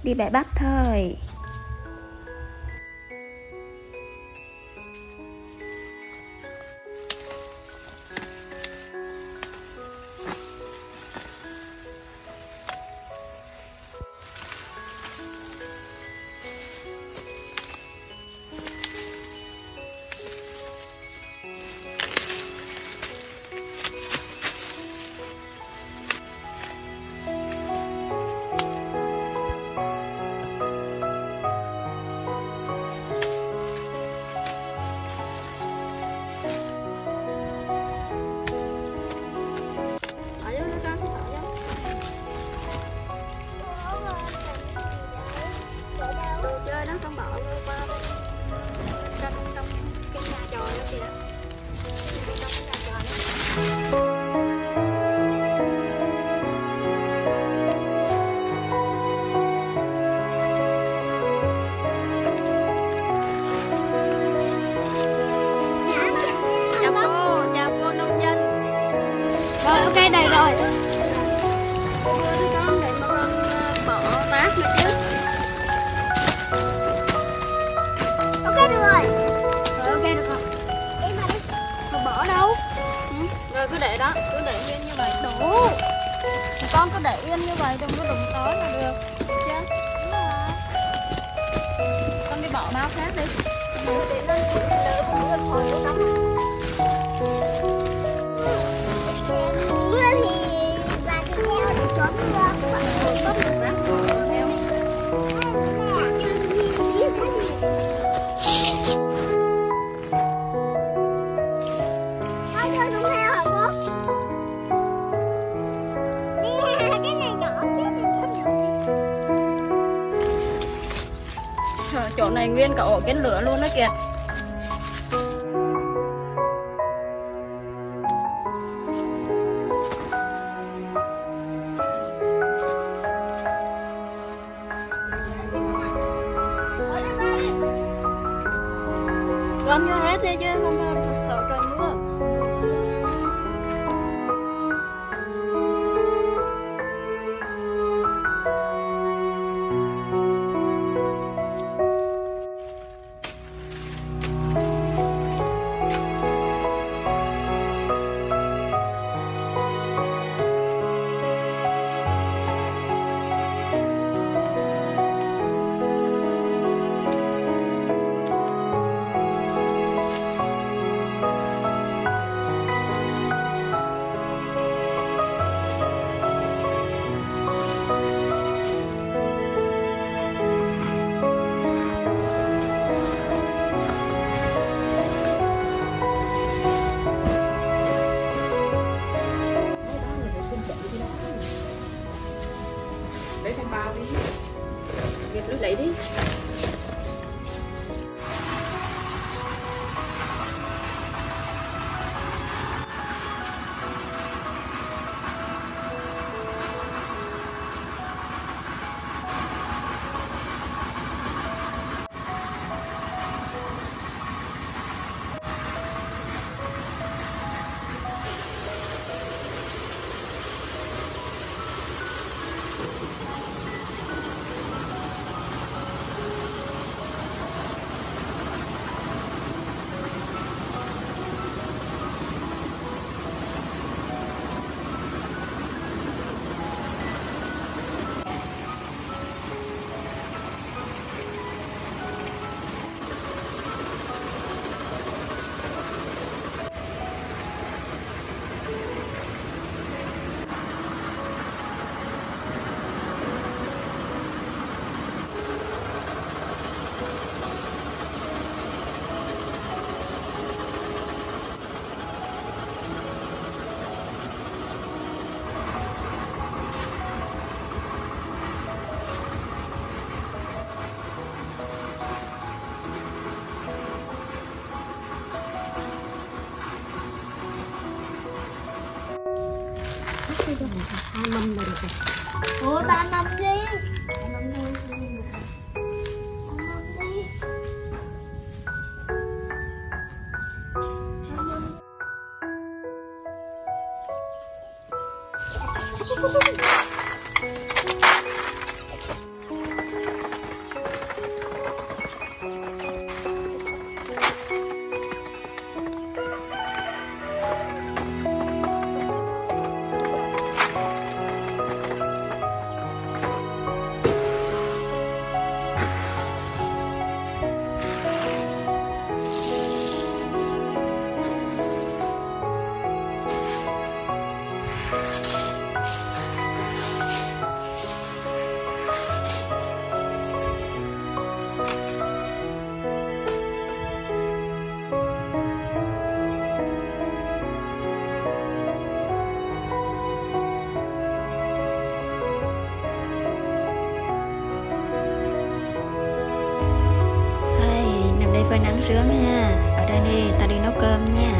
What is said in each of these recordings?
đi bẻ bắp thôi. Đây rồi. Con để mà con bỏ rác nữa chứ. Ok được rồi. Ok được rồi. Đi mà đi. Không bỏ đâu. Rồi cứ để đó, cứ để yên như vậy đủ. Con cứ để yên như vậy, đừng có đụng tới là được. Được chưa? Đúng rồi. Con đi bỏ bao khác đi. Để lên đỡ cũng gần hồi nữa lắm. Chỗ này nguyên cả ổ kiến lửa luôn đó kìa. Gom cho hết đi chứ không thôi sợ trời mưa. Lấy trong bao đi. Việt lấy đi. Hai mâm là được rồi. Ủa ba mâm đi. Ba mâm thôi. sung sướng ha. Ở đây đi, ta đi nấu cơm nha.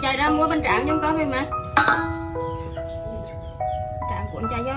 Chạy ra mua bánh tráng cho con đi mà. Tráng cuốn chạy vô.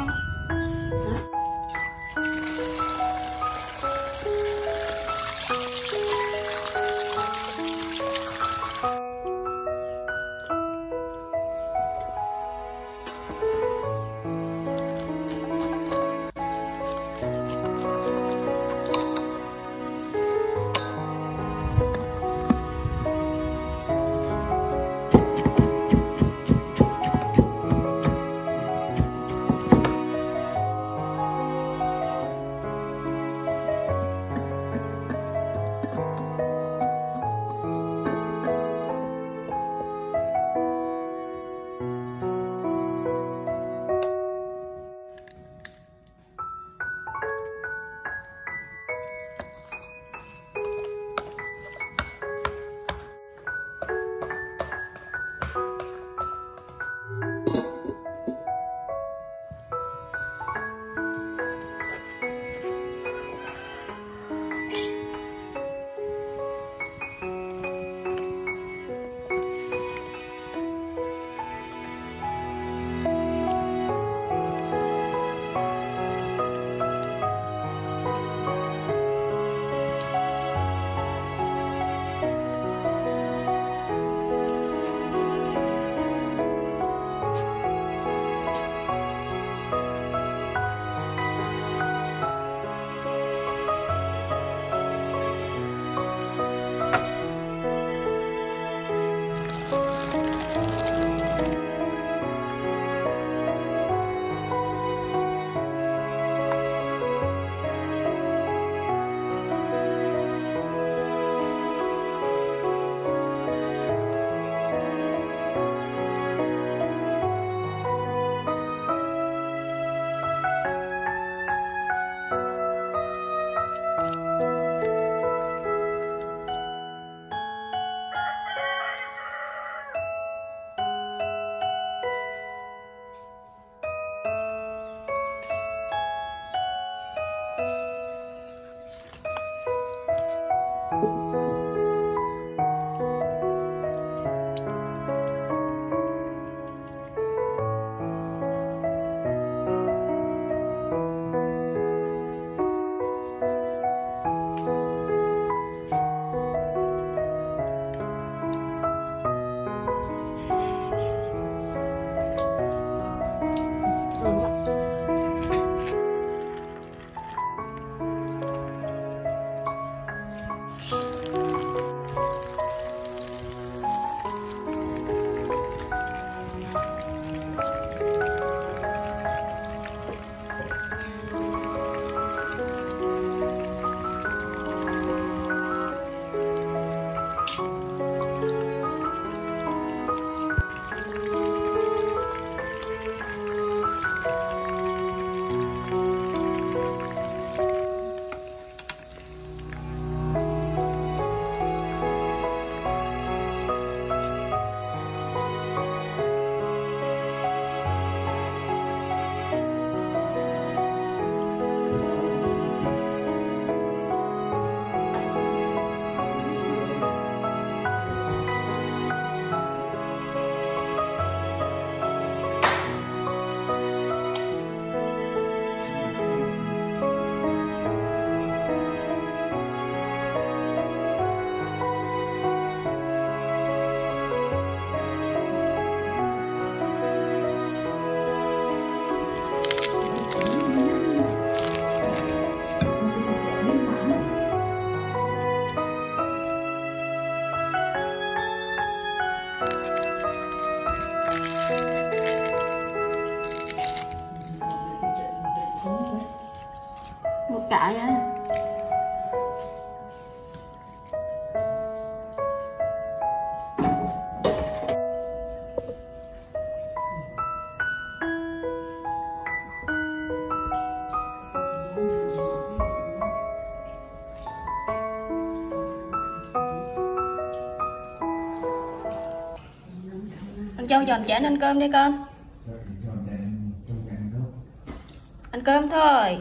Một cái á. Con Châu dọn chén ăn cơm đi con. Ăn cơm thôi.